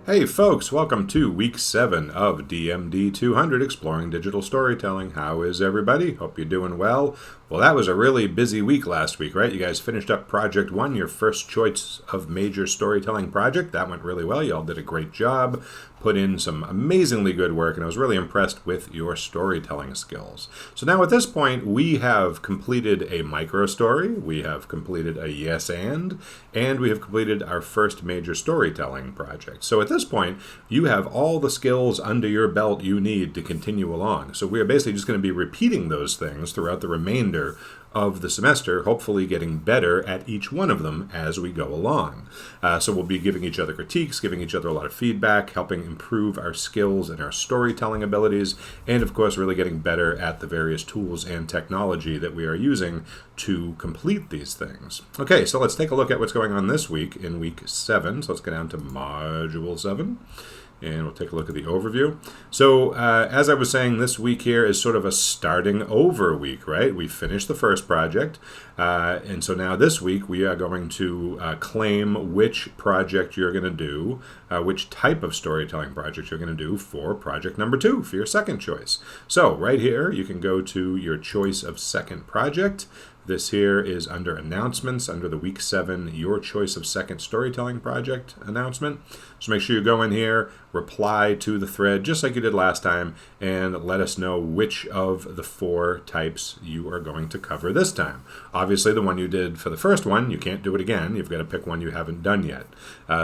Hey folks, welcome to week 7 of DMD 200 Exploring Digital Storytelling. How is everybody? Hope you're doing well. Well, that was a really busy week last week, right? You guys finished up Project 1, your first choice of major storytelling project. That went really well. You all did a great job, put in some amazingly good work, and I was really impressed with your storytelling skills. So now at this point, we have completed a micro story, we have completed a yes and we have completed our first major storytelling project. So at this point, you have all the skills under your belt you need to continue along. So we are basically just going to be repeating those things throughout the remainder of the semester, hopefully getting better at each one of them as we go along. So we'll be giving each other critiques, giving each other a lot of feedback, helping improve our skills and our storytelling abilities, and of course really getting better at the various tools and technology that we are using to complete these things. Okay, so let's take a look at what's going on this week in week 7. So let's go down to Module 7. And we'll take a look at the overview. So as I was saying, this week here is sort of a starting over week, right? We finished the first project. And so now this week we are going to claim which project you're going to do, which type of storytelling project you're going to do for project number 2, for your second choice. So right here, you can go to your choice of second project. This here is under announcements, under the week 7, your choice of second storytelling project announcement. So make sure you go in here, reply to the thread just like you did last time, and let us know which of the 4 types you are going to cover this time. Obviously, the one you did for the first one, you can't do it again. You've got to pick one you haven't done yet.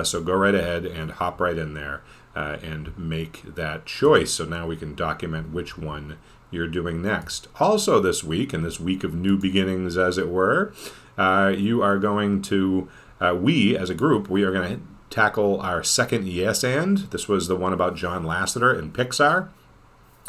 So go right ahead and hop right in there and make that choice. So now we can document which one you're doing next. Also this week, in this week of new beginnings as it were, you are going to, we as a group, we are going to tackle our second yes and. This was the one about John Lasseter and Pixar.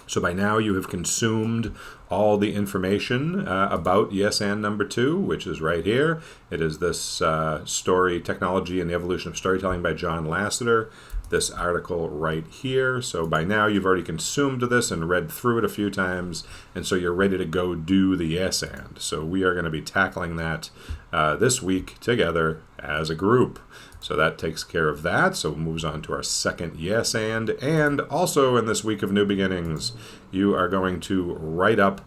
So by now you have consumed all the information about yes and number 2, which is right here. It is this story, Technology and the Evolution of Storytelling by John Lasseter. This article right here. So by now you've already consumed this and read through it a few times, and so you're ready to go do the yes and. So we are going to be tackling that this week together as a group. So that takes care of that. So it moves on to our second yes and also in this week of new beginnings, you are going to write up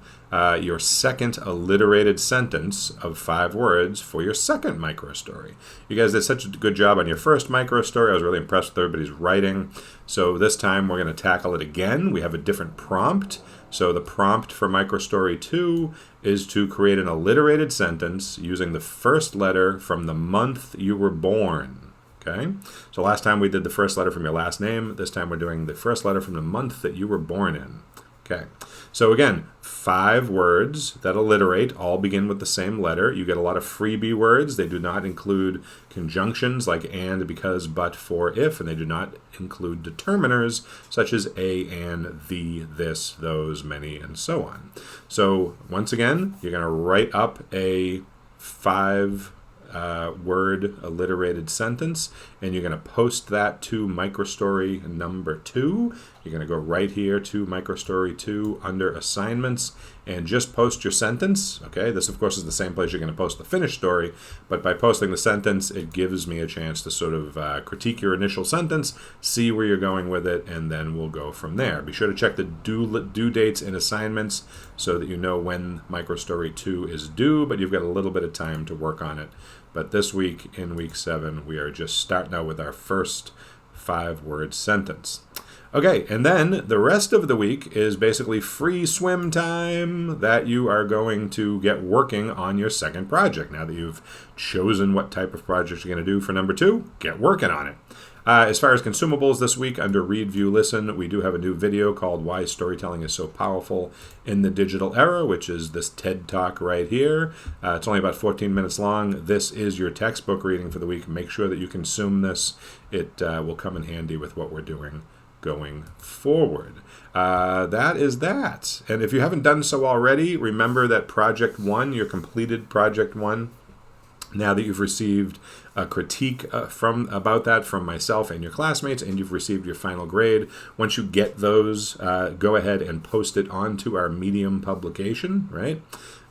your second alliterated sentence of 5 words for your second micro story. You guys did such a good job on your first micro story. I was really impressed with everybody's writing. So this time we're going to tackle it again. We have a different prompt. So the prompt for micro story 2 is to create an alliterated sentence using the first letter from the month you were born. Okay, so last time we did the first letter from your last name. This time we're doing the first letter from the month that you were born in. Okay, so again, 5 words that alliterate, all begin with the same letter. You get a lot of freebie words. They do not include conjunctions like and, because, but, for, if, and they do not include determiners such as a, and, the, this, those, many, and so on. So once again, you're going to write up a 5 word alliterated sentence, and you're going to post that to microstory number 2. You're going to go right here to microstory 2 under assignments and just post your sentence. Okay, this of course is the same place you're going to post the finished story, but by posting the sentence, it gives me a chance to sort of critique your initial sentence, see where you're going with it, and then we'll go from there. Be sure to check the due dates in assignments so that you know when microstory 2 is due, but you've got a little bit of time to work on it. But this week, in week 7, we are just starting out with our first 5-word sentence. Okay, and then the rest of the week is basically free swim time that you are going to get working on your second project. Now that you've chosen what type of project you're going to do for number 2, get working on it. As far as consumables this week, under Read, View, Listen, we do have a new video called Why Storytelling is So Powerful in the Digital Era, which is this TED Talk right here. It's only about 14 minutes long. This is your textbook reading for the week. Make sure that you consume this. It will come in handy with what we're doing going forward. That is that. And if you haven't done so already, remember that Project 1, your completed Project 1, now that you've received a critique about that from myself and your classmates, and you've received your final grade, once you get those, go ahead and post it onto our Medium publication, right?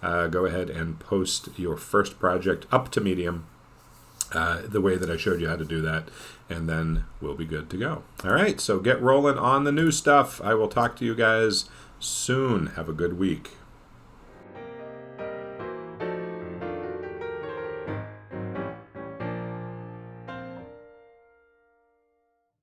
Go ahead and post your first project up to Medium. the way that I showed you how to do that, and then we'll be good to go. All right, so get rolling on the new stuff. I will talk to you guys soon. Have a good week.